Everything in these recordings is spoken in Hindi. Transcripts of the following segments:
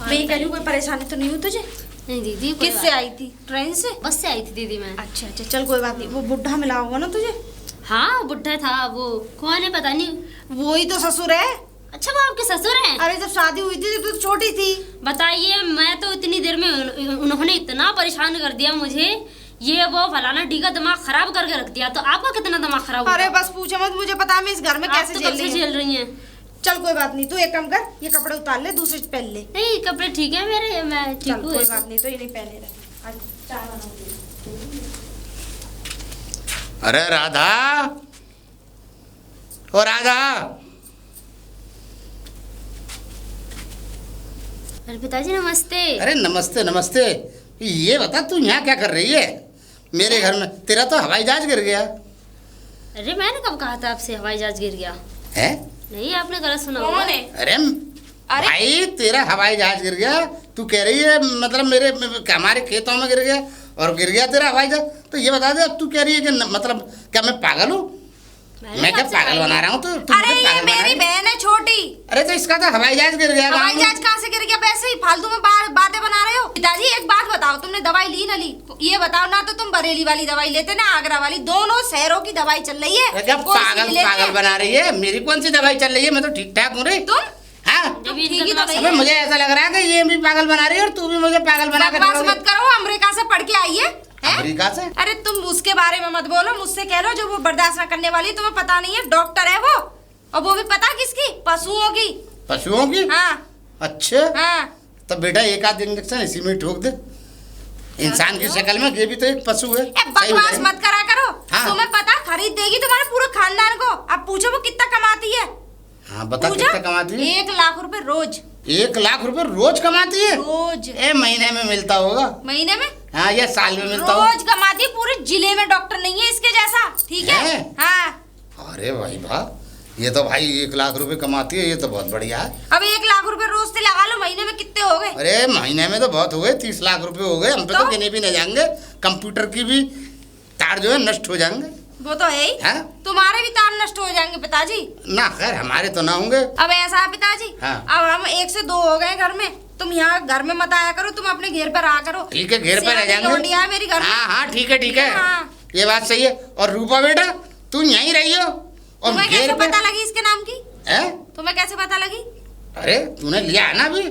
मैं ये कह रही हूँ, कोई परेशानी तो नहीं हुई तुझे? नहीं दीदी, किससे आई थी? ट्रेन से? बस से आई थी दीदी मैं। अच्छा अच्छा, चल कोई बात नहीं। वो बुढ़ा मिला होगा ना तुझे? हाँ बुढ़ा था वो। कौन है पता नहीं। वही तो ससुर है। अच्छा वो आपके ससुर हैं? अरे जब शादी हुई थी तो छोटी थी। बताइए, मैं तो इतनी देर में उन्होंने इतना परेशान कर दिया मुझे, ये वो फलाना ढीका दिमाग खराब करके रख दिया। तो आपका कितना दिमाग खराब? अरे बस पूछो मत, मुझे पता है मैं इस घर में कैसे झेल रही हैं। चल कोई बात नहीं, तू एक काम कर, ये कपड़े उतार ले, दूसरे पहन ले। नहीं कपड़े ठीक है मेरे, मैं ठीक हूँ। कोई बात नहीं, तो ये नहीं पहने रहे। आज चाय बनाऊंगी। अरे राधा, ओ राधा। अरे पिताजी नमस्ते। अरे नमस्ते नमस्ते। ये बता तू यहाँ क्या कर रही है मेरे घर में? तेरा तो हवाई जहाज गिर गया। अरे मैंने कब कहा था आपसे हवाई जहाज गिर गया? है? नहीं आपने गलत सुना कौन होगा। है? अरे भाई, तेरा हवाई जहाज गिर गया। तू कह रही है मतलब मेरे हमारे खेतों में गिर गया और गिर गया तेरा हवाई जहाज। तो ये बता दे, अब तू कह रही है कि मतलब क्या मैं पागल हूँ? मैं क्या पागल बना रहा हूँ? तो अरे ये मेरी बहन है छोटी। अरे तो इसका तो हवाई जहाज गिर गया। हवाई जहाज कहाँ से गिर गया? वैसे ही फालतू में बातें बना रहे हो। पिताजी एक बात बताओ, तुमने दवाई ली ना ली? ये बताओ ना, तो तुम बरेली वाली दवाई लेते ना आगरा वाली, दोनों शहरों की दवाई चल रही है। क्या पागल बना रही है? मेरी कौन सी दवाई चल रही है? मैं तो ठीक ठाक हूँ रे। तुम? हाँ, अबे मुझे ऐसा लग रहा है कि ये भी पागल बना रही है और तू भी मुझे पागल बना कर बकवास मत करो, अमेरिका से पढ़ के आई है। अमेरिका से? अरे तुम उसके बारे में मत बोलो, मुझसे कह लो जो वो बर्दाश्त न करने वाली। तुम्हें पता नहीं है, डॉक्टर है वो, और वो भी पता किसकी? पशुओं की। पशुओं की? हाँ। अच्छा हाँ। तो बेटा एक आध इंजेक्शन इसी में ठोक दे। इंसान की शक्ल में ये भी तो एक पशु है। बकवास मत करा करो। हाँ। तुम्हें पता खरीद देगी तुम्हारे पूरे खानदान को। अब पूछो वो कितना कमाती है। हाँ बता, कितना कमाती है? 1 लाख रुपए रोज। 1 लाख रुपए रोज कमाती है? रोज। महीने में मिलता होगा। महीने में? हाँ, या साल में मिलता होगा। रोज कमाती है, पूरे जिले में डॉक्टर नहीं है इसके जैसा। ठीक है? हाँ। अरे भाई वाह, ये तो भाई 1 लाख रुपए कमाती है, ये तो बहुत बढ़िया है। अब 1 लाख रुपए रोज से लगा लो, महीने में कितने हो गए? अरे महीने में तो बहुत हो गए, 30 लाख रुपए हो गए। हम पे तो गिने भी नहीं जाएंगे। कंप्यूटर की भी तार जो है नष्ट हो जाएंगे। वो तो है ही। हाँ? तुम्हारे भी तार नष्ट हो जाएंगे पिताजी। ना खैर, हमारे तो ना होंगे। अब ऐसा है पिताजी। हाँ। अब हम 1 से 2 हो गए घर में। तुम यहाँ घर में मत आया करो, तुम अपने घेर पर आ करो। ठीक है, घेर पर रह जाएंगे। लौंडिया है मेरी घर में। हाँ हाँ, ठीक है ठीक है। हाँ। ये बात सही है। और रूपा बेटा, तू यहीं रही हो और तुम्हें घेर कैसे पे? पता लगी इसके नाम की? हैं? तुम्हें कैसे पता लगी? अरे तूने लिया है ना अभी?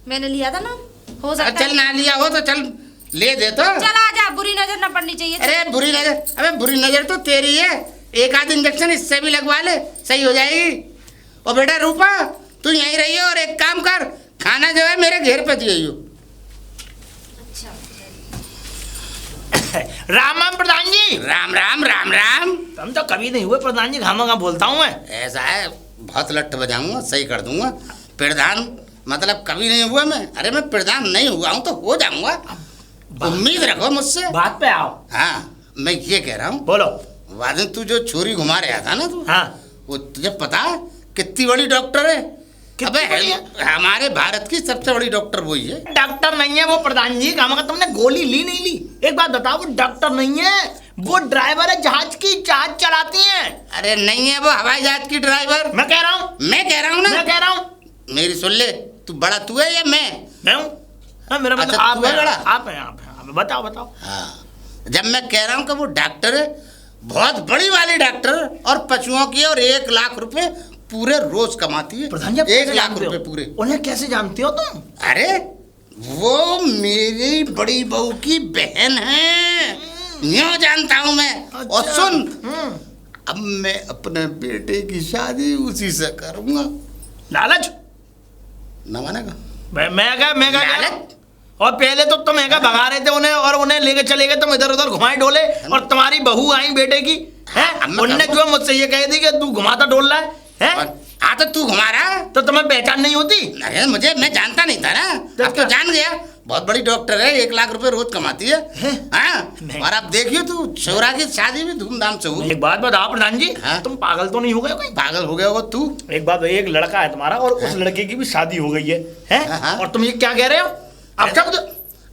मैंने लिया था ना, हो सकता चल है। ना लिया हो तो चल ले दे तो। चल आजा, बुरी नजर न पड़नी चाहिए। अरे बुरी नजर? अबे बुरी नजर तो तेरी है। एक आध इंजेक्शन इससे भी लगवा ले, सही हो जाएगी। और बेटा रूपा, तू यहीं रही हो और एक काम कर, खाना जो है मेरे घेर पे दिए। राम राम प्रधान जी। राम राम राम राम। हम तो कभी नहीं हुए प्रधान जी, खामा बोलता हूँ मैं। ऐसा है, बहुत लट्ठ बजाऊंगा, सही कर दूंगा। प्रधान मतलब कभी नहीं हुआ मैं। अरे मैं प्रधान नहीं हुआ हूँ तो हो जाऊंगा, उम्मीद रखो मुझसे। बात पे आओ। हाँ, मैं ये कह रहा हूँ, बोलो। वादन तू जो छोरी घुमा रहा था ना तू, हाँ। वो तुझे पता है कितनी बड़ी डॉक्टर है? अबे हमारे भारत की सबसे बड़ी डॉक्टर वही है। डॉक्टर नहीं है वो प्रधान जी, काम का तुमने गोली ली नहीं ली? एक बात बताओ, वो डॉक्टर नहीं है, वो ड्राइवर है जहाज की, जहाज चलाती है। अरे नहीं है वो हवाई जहाज की ड्राइवर। मैं कह रहा हूँ ना, मैं कह रहा हूँ मेरी सुन ले। तू बड़ा तू है या मैं हूँ? हाँ, मेरा मतलब अच्छा, आप तू है हैं, बड़ा? आप हैं, बताओ बताओ। हाँ, जब मैं कह रहा हूँ कि वो डॉक्टर है, बहुत बड़ी वाली डॉक्टर, और पशुओं की, और 1 लाख रुपए पूरे रोज कमाती है। प्रधान जी, 1 लाख रुपए पूरे। उन्हें कैसे जानते हो तुम? अरे वो मेरी बड़ी बहू की बहन है, यूं जानता हूँ मैं। अच्छा। और सुन, अब मैं अपने बेटे की शादी उसी से करूंगा। लालच न मानेगा? मैं क्या लालच? और पहले तो तुम ऐसा भगा रहे थे उन्हें, और उन्हें लेके चले गए तुम इधर उधर घुमाए डोले, और तुम्हारी बहू आई बेटे की है, उनने जो मुझसे ये कह दी कि तू घुमाता डोल रहा है। हाँ तो तू घुमा रहा, तो तुम्हें पहचान नहीं होती? अरे मैं जानता नहीं था ना, अब तो जान गया। बहुत बड़ी डॉक्टर है, 1 लाख रुपए रोज कमाती है। हाँ, और अब देखियो तू, छोरा की शादी भी धूमधाम से होगी। एक बात बताओ प्रधान जी, हाँ? तुम पागल तो नहीं हो गए कोई? पागल हो गया होगा तू। एक बात, एक लड़का है तुम्हारा और उस लड़के की भी शादी हो गई है? हाँ? और तुम ये क्या कह रहे हो? अब सब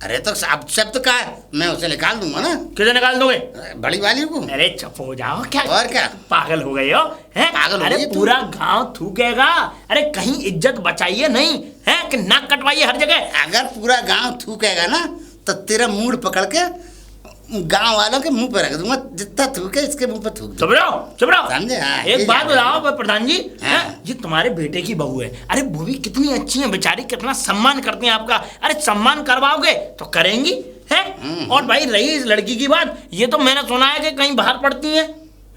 अरे तो अब शब्द का है, मैं उसे निकाल दूंगा ना। किसे निकाल दोगे? बड़ी वाली को। अरे चुप हो जाओ, क्या और क्या पागल हो गए हो हैं? पागल हो अरे गई तू। पूरा गांव थूकेगा। अरे कहीं इज्जत बचाइए नहीं है कि नाक कटवाइए हर जगह। अगर पूरा गांव थूकेगा ना तो तेरा मूड पकड़ के गांव वालों के मुंह पे रख दूंगा, जितना थूके इसके मुंह पे थूक। चुप रहो, चुप रहो। समझे? हाँ, एक ये बात जाने बताओ प्रधान जी, हाँ। हैं? ये तुम्हारे बेटे की बहू है। अरे वो भी कितनी अच्छी है बेचारी, कितना सम्मान करती हैं आपका। अरे सम्मान करवाओगे तो करेंगी हैं? और भाई रही इस लड़की की बात, ये तो मैंने सुना है कि कहीं बाहर पढ़ती है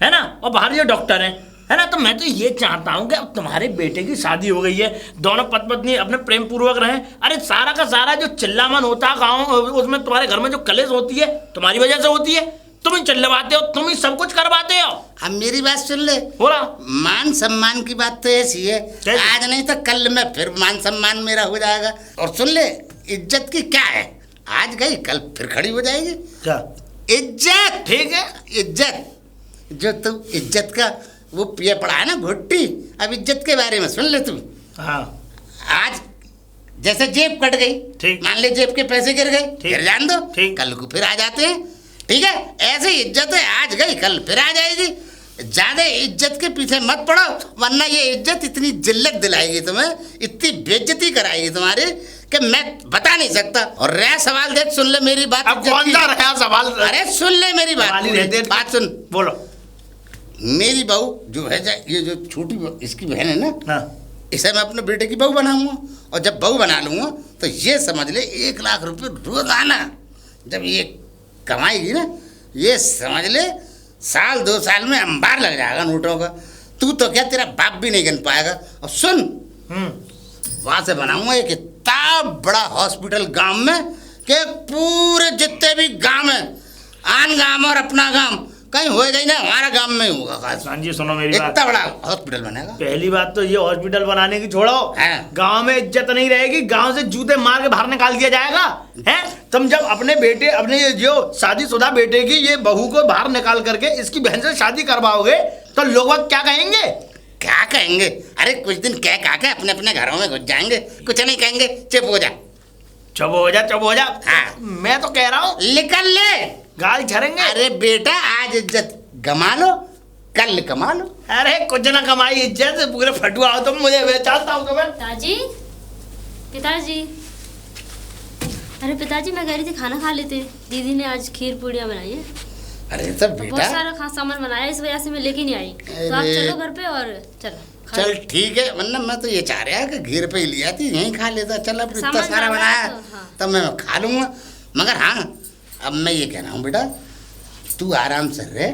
ना, और बाहर ये डॉक्टर है ना। तो मैं तो ये चाहता हूँ कि अब तुम्हारे बेटे की शादी हो गई है, दोनों पति पत्नी अपने प्रेम पूर्वक रहें। अरे सारा का सारा जो चिल्लामन होता है गाँव, उसमें तुम्हारे घर में जो कलेश होती है तुम्हारी वजह से होती है। तुम ही चिल्लवाते हो, तुम ही सब कुछ करवाते हो। अब मेरी बात सुन ले, बोला मान सम्मान की बात तो ऐसी है, कैसी? आज नहीं तो कल में फिर मान सम्मान मेरा हो जाएगा। और सुन ले, इज्जत की क्या है, आज गई कल फिर खड़ी हो जाएगी। क्या इज्जत, ठीक है? इज्जत जो तू इज्जत का वो पिए पड़ा है ना घुट्टी, अब इज्जत के बारे में सुन ले तू। हाँ आज जैसे जेब कट गई, ठीक। मान ले जेब के पैसे गिर गए, ठीक। फिर जान दो, ठीक। कल को फिर आ जाते हैं। ठीक है, ऐसे ही इज्जत है, आज गई कल फिर आ जाएगी। ज्यादा इज्जत के पीछे मत पड़ो, वरना ये इज्जत इतनी जिल्लत दिलाएगी तुम्हें, इतनी बेइज्जती कराएगी तुम्हारी कि मैं बता नहीं सकता। और रहा सवाल, देख सुन ले मेरी बात। अब कौन सा रहा सवाल? अरे सुन ले मेरी बात, सवाल ही रहते हैं। बात सुन। बोलो। मेरी बहू जो है, ये जो छोटी इसकी बहन है ना, हाँ इसे मैं अपने बेटे की बहू बनाऊंगा। और जब बहू बना लूंगा तो ये समझ ले 1 लाख रुपए रोजाना जब ये कमाएगी ना, ये समझ ले साल 2 साल में अंबार लग जाएगा नोटों का। तू तो क्या, तेरा बाप भी नहीं गिन पाएगा। और सुन, वहां से बनाऊंगा एक इतना बड़ा हॉस्पिटल गांव में कि पूरे जितने भी गांव है, आन गांव और अपना गांव कहीं हो गई ना, हमारा गांव में ही होगा। खास जी सुनो मेरी बात, इतना बड़ा हॉस्पिटल बनेगा। पहली बात तो ये हॉस्पिटल बनाने की छोड़ो, हाँ। गांव में इज्जत नहीं रहेगी, गांव से जूते मार के बाहर निकाल दिया जाएगा। हैं? तुम जब अपने बेटे, अपने ये जो शादीशुदा बेटे की ये बहू को बाहर निकाल करके इसकी बहन से शादी करवाओगे तो लोग क्या कहेंगे? क्या कहेंगे? अरे कुछ दिन कह के अपने अपने घरों में घुस जाएंगे, कुछ नहीं कहेंगे। चुप हो जा, चुप हो जा, चुप हो जा। हाँ। मैं तो कह रहा हूँ निकल ले। गाल झरेंगे। अरे बेटा, आज इज्जत गमा लो, कल कमा लो। अरे कुछ ना कमाई इज्जत, पूरे फटुआ हो तुम, मुझे बेचाता हूँ तुम्हें। पिताजी, पिताजी, अरे पिताजी मैं कह रही थी खाना खा लेते। दीदी ने आज खीर पूड़ियाँ बनाई है, अरे सब बहुत बेटा, सारा खास सामान बनाया, इस वजह से मैं लेके नहीं आई। तो आप अरे। चलो घर पे और चलो खा चल लो। ठीक है, वरना मैं तो ये चाह रहा कि घेर पे ही लिया थी, यहीं खा लेता। चल अब इतना सामान सारा ज्यादा बनाया है तो, हाँ। तब मैं खा लूंगा। मगर हाँ, अब मैं ये कह रहा हूँ बेटा, तू आराम से रहे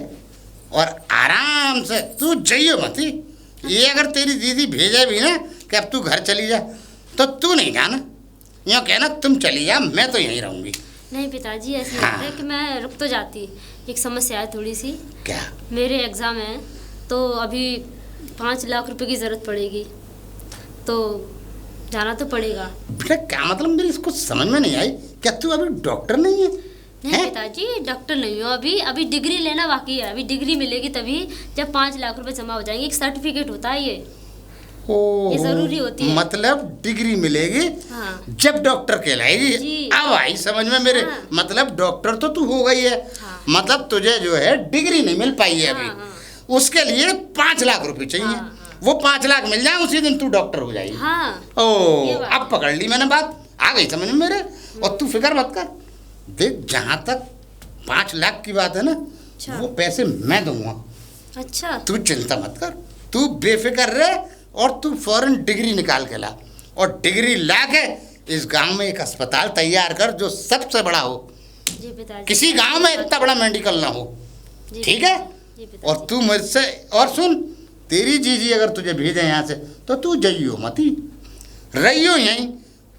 और आराम से तू जाइयो मत ही। ये अगर तेरी दीदी भेजे भी ना कि अब तू घर चली जा, तो तू नहीं जाना, यूँ कहना तुम चली जा, मैं तो यहीं रहूँगी। नहीं पिताजी, ऐसे हाँ। लगता है कि मैं रुक तो जाती। एक समस्या है थोड़ी सी, क्या? मेरे एग्ज़ाम है तो अभी 5 लाख रुपए की ज़रूरत पड़ेगी, तो जाना तो पड़ेगा। बेटा क्या मतलब, मेरी इसको समझ में नहीं आई। क्या तू अभी डॉक्टर नहीं है? नहीं हैं? पिताजी, डॉक्टर नहीं हो अभी, अभी डिग्री लेना बाकी है। अभी डिग्री मिलेगी तभी जब 5 लाख रुपए जमा हो जाएंगे। एक सर्टिफिकेट होता है ये ओ, ये जरूरी होती है। मतलब डिग्री मिलेगी हाँ। जब डॉक्टर कहलाएगी। जी। अब आई समझ में मेरे। हाँ। मतलब डॉक्टर तो तू हो गई है, हाँ। मतलब तुझे जो है डिग्री नहीं मिल पाई है हाँ, अभी। हाँ। उसके लिए 5 लाख रुपए चाहिए। हाँ, हाँ। वो 5 लाख मिल जाए उसी दिन तू डॉक्टर हो जाएगी। हाँ ओ, ये बात अब पकड़ ली मैंने बात, आ गई समझ में मेरे। और तू फिक्र मत कर, देख जहाँ तक 5 लाख की बात है ना, अच्छा। वो पैसे मैं दूंगा, अच्छा तू चिंता मत कर, तू बेफिक्र रहे। और तू फौरन डिग्री निकाल के ला, और डिग्री ला के इस गांव में एक अस्पताल तैयार कर जो सबसे बड़ा हो। जी पिताजी, किसी गांव में इतना बड़ा मेडिकल ना हो, जी, ठीक है? जी पिताजी। और तू मुझसे, और सुन, तेरी जीजी अगर तुझे भेजे यहाँ से तो तू जाइयो मती, रहियो यहीं।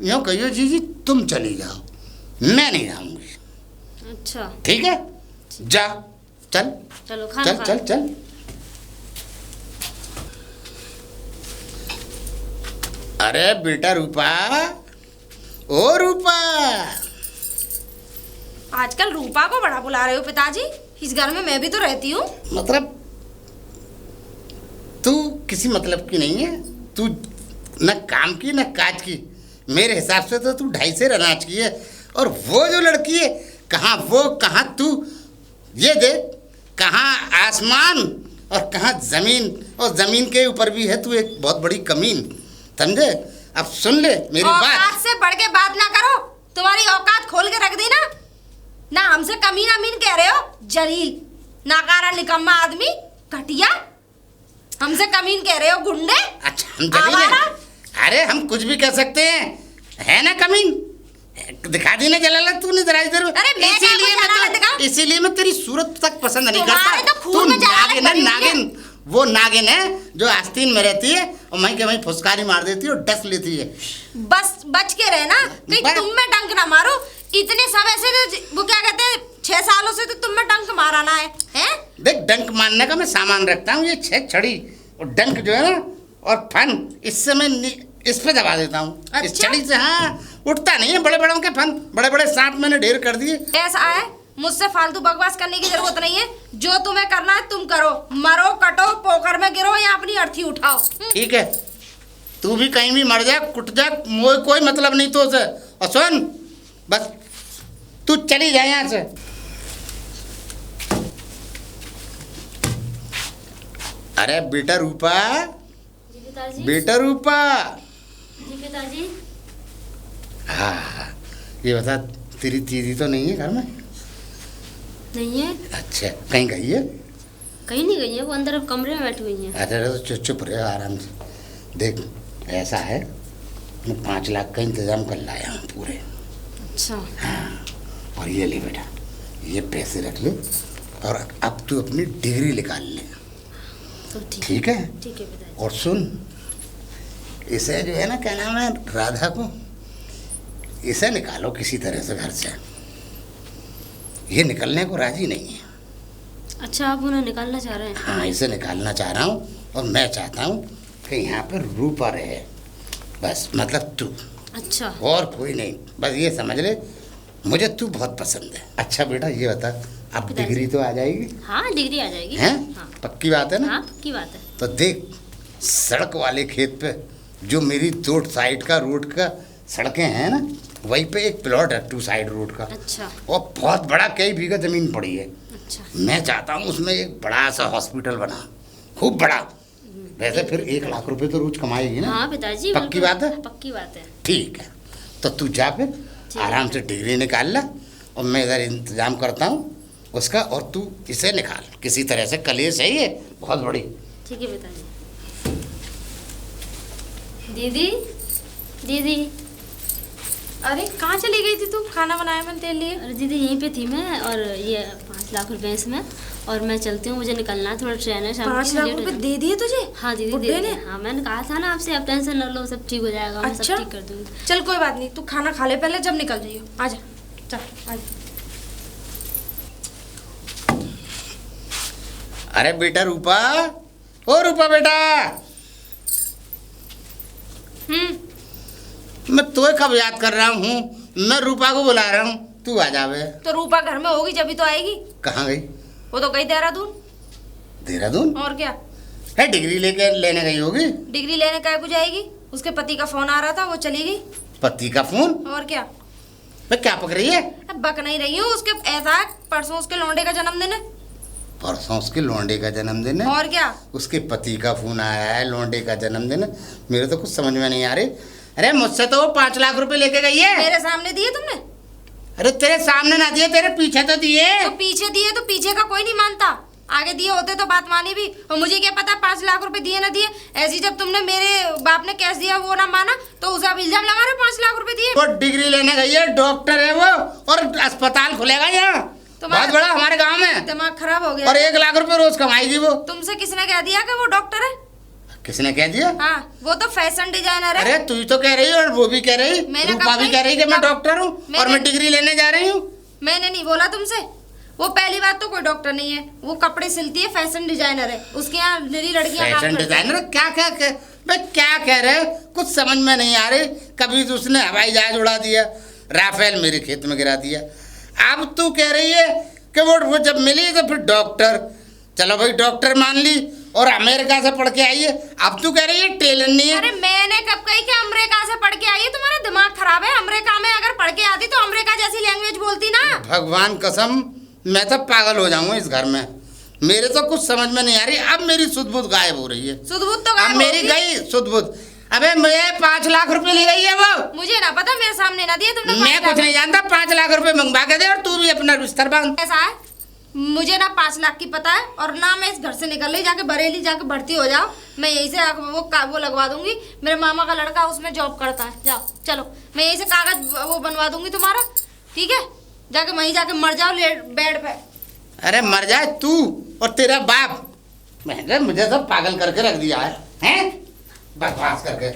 यूँ कहियो जीजी तुम चली जाओ, मैं नहीं जाऊँगी, अच्छा ठीक है? जा, चल चलो खाना चल खा चल चल। अरे बेटा रूपा, ओ रूपा, आजकल रूपा को बड़ा बुला रहे हो पिताजी, इस घर में मैं भी तो रहती हूँ। मतलब तू किसी मतलब की नहीं है, तू न काम की न काज की। मेरे हिसाब से तो तू 2.5 सेर अनाज की है। और वो जो लड़की है, कहाँ वो कहाँ तू, ये देख कहाँ आसमान और कहाँ जमीन, और जमीन के ऊपर भी है तू एक बहुत बड़ी कमीन, समझे? अब सुन ले मेरी बात। औकात से बढ़ के बात ना करो, तुम्हारी औकात खोल के रख दी ना। ना हमसे कमीन अमीन कह रहे हो, जलील नाकारा निकम्मा आदमी घटिया, हमसे कमीन कह रहे हो, गुंडे। अच्छा हम जमीन है? अरे हम कुछ भी कह सकते हैं, है ना कमीन? दिखा दी ना जलालत तूने जरा इधर। अरे मैं क्या कोई जलालत दिखाऊं? इसीलिए मैं तेरी सूरत तक पसंद नहीं तुम्हारे करता। तो खून में जलालत नागिन है, भरी हुई है। नागिन, वो नागिन है जो आस्तीन में रहती है और वहीं के वहीं फुसकारी मार देती है और डस लेती है। बस बच के रहना, कहीं बस। तुम में डंक ना मारो। इतने समय से तो वो क्या कहते हैं, 6 सालों से तो तुम में डंक मारा ना है, हैं? देख डंक मारने का मैं सामान रखता हूँ, ये 6 छड़ी और डंक जो है ना और फन, इससे मैं इस पे दबा देता हूँ। इस अच्छा? छड़ी से हाँ उठता नहीं है, बड़े बड़ों के फन, बड़े बड़े सांप मैंने ढेर कर दिए। ऐसा है, मुझसे फालतू बकवास करने की जरूरत नहीं है। जो तुम्हें करना है तुम करो, मरो कटो पोकर में गिरो या अपनी अर्थी उठाओ। ठीक है, तू भी कहीं भी मर जा कुट जा, मोए कोई मतलब नहीं तो उसे। और सुन बस तू चली जाए यहाँ से। अरे बेटा रूपा, जी पिताजी। बेटा रूपा, जी पिताजी। हाँ ये बता तेरी दीदी तो नहीं है घर में? नहीं है, अच्छा कहीं गई है? कहीं नहीं गई है, वो अंदर कमरे में बैठी हुई है। अरे तो चुप चुप रहे आराम से। देख ऐसा है, मैं 5 लाख का इंतजाम कर लाया हूँ पूरे। अच्छा। हाँ, और ये ले बेटा, ये पैसे रख ले और अब तू अपनी डिग्री निकाल ले। तो ठीक है? ठीक है पिताजी। और सुन, इसे जो है ना क्या नाम है, राधा को, इसे निकालो किसी तरह से घर से। ये निकलने को राजी नहीं है। अच्छा, आप उन्हें निकालना चाह रहे हैं? हाँ इसे निकालना चाह रहा हूँ और मैं चाहता हूँ कि यहाँ पर रूपा रहे, बस मतलब तू, अच्छा। और कोई नहीं। बस ये समझ ले मुझे तू बहुत पसंद है। अच्छा बेटा ये बता, अब पिताजी। डिग्री तो आ जाएगी? हाँ डिग्री आ जाएगी। हैं? हाँ। पक्की बात है ना? हाँ पक्की बात है। तो देख सड़क वाले खेत पे जो मेरी 2 साइड का रोड का सड़कें हैं ना, वहीं पे एक प्लॉट है 2 साइड रोड का, अच्छा और बहुत बड़ा कई बीघा जमीन पड़ी है। अच्छा। मैं चाहता हूँ उसमें एक बड़ा सा हॉस्पिटल बना, खूब बड़ा। वैसे फिर 1 लाख रुपए तो रोज कमाएगी ना? हाँ पिताजी पक्की बिल्कुल, बात है? पक्की बात है। ठीक है, तो तू जा फिर ठीक आराम है। से डिग्री निकाल ला और मैं इधर इंतजाम करता हूँ उसका, और तू इसे निकाल किसी तरह से। कलेश है ये बहुत बड़ी। ठीक है पिताजी। दीदी, दीदी। अरे कहाँ चली गई थी तुम? खाना बनाया मैंने तेरे लिए। अरे दीदी यहीं पे थी मैं, और ये 5 लाख रुपए इसमें, और मैं चलती हूँ, मुझे निकलना है, थोड़ा ट्रेन है शाम की, 5 मैं लाख लेट हो रुपए जाऊँ। दे दिए तुझे? हाँ दीदी बुड्ढे दे ने? दिए। हाँ मैंने कहा था ना आपसे, आप टेंशन न लो, सब ठीक हो जाएगा, मैं सब अच्छा? ठीक कर दूँगी। चल कोई बात नहीं, तू खाना खा ले पहले, जब निकल जाइयो। आजा चल आजा। अरे बेटा रूपा, ओ रूपा बेटा, मैं तुम्हें कब याद कर रहा हूँ, मैं रूपा को बुला रहा हूँ, तू आ जावे। तो रूपा घर में होगी जब ही तो आएगी। कहाँ गई? वो तो गई देहरादून। देहरादून? और क्या? है डिग्री लेने गई होगी। डिग्री लेने काय को जाएगी? उसके पति का फोन आ रहा था, वो चली गई। पति का फोन? और क्या? मैं क्या पक रही है? अब बक नहीं रही हूँ, उसके ऐसा है, परसों उसके लौंडे का जन्मदिन है। परसों उसके लौंडे का जन्मदिन है? और क्या? उसके पति का फोन आया है, लौंडे का जन्मदिन है। मेरे तो कुछ समझ में नहीं आ रही। अरे मुझसे तो वो 5 लाख रुपए लेके गई है। मेरे सामने दिए तुमने? अरे तेरे सामने ना दिए, तेरे पीछे तो दिए। तो पीछे दिए तो पीछे का कोई नहीं मानता, आगे दिए होते तो बात मानी भी। और मुझे क्या पता 5 लाख रुपए दिए ना दिए। ऐसी जब तुमने मेरे बाप ने कैश दिया वो ना माना तो उसे अब इल्जाम लगा रहे 5 लाख रुपए दिए। वो डिग्री लेने गई है, डॉक्टर है वो, और अस्पताल खुलेगा यहाँ बहुत बड़ा हमारे गांव में, दिमाग खराब हो गया। और 1 लाख रुपए रोज कमाएगी वो। तुमसे किसने कह दिया कि वो डॉक्टर है? किसने कह दिया? हाँ वो तो फैशन डिजाइनर है। अरे तू ही तो कह रही है और वो भी कह रही, मैंने रूपा कब भी कही? कह रही कि मैं कब? डॉक्टर हूँ और मैं डिग्री लेने जा रही हूँ। मैंने नहीं बोला तुमसे। वो पहली बात तो कोई डॉक्टर नहीं है, वो कपड़े सिलती है, फैशन डिजाइनर है। उसके यहाँ मेरी लड़कियां काम फैशन करती हैं। डिजाइनर क्या कह रहे, कुछ समझ में नहीं आ रही। कभी तो उसने हवाई जहाज उड़ा दिया, राफेल मेरे खेत में गिरा दिया। अब तू कह रही है कि वो जब मिली तो फिर डॉक्टर, चलो भाई डॉक्टर मान ली, और अमेरिका से पढ़ के आई है। अब तू कह रही है टेलर नहीं है। अरे मैंने कब कही कि अमेरिका से पढ़ के आई है? तुम्हारा दिमाग खराब है। अमेरिका में अगर पढ़ के आती तो अमेरिका जैसे भगवान कसम मैं तो पागल हो जाऊंगा इस घर में। मेरे तो कुछ समझ में नहीं आ रही। अब मेरी सुध बुध गायब हो रही है। सुध बुध तो अब गायब मेरी होगी। गई सुध बुध। अबे मैं 5 लाख रुपए ले गई है वो। मुझे ना पता, मेरे सामने ना दिए तुमने। मैं कुछ नहीं जानता। 5 लाख रुपए मंगवा के दे और तू भी अपना बिस्तर बांध। ऐसा है, मुझे ना 5 लाख की पता है, और ना मैं इस घर से निकल रही। जाके बरेली जाके भर्ती हो जाओ। मैं यहीं से वो लगवा दूंगी। मेरे मामा का लड़का उसमें जॉब करता है। जाओ चलो, मैं यहीं से कागज वो बनवा दूंगी तुम्हारा, ठीक है? जाके वहीं जाके मर जाओ बेड पे। अरे मर जाए तू और तेरा बाप। मुझे सब पागल करके रख दिया है, हैं? बकवास करके।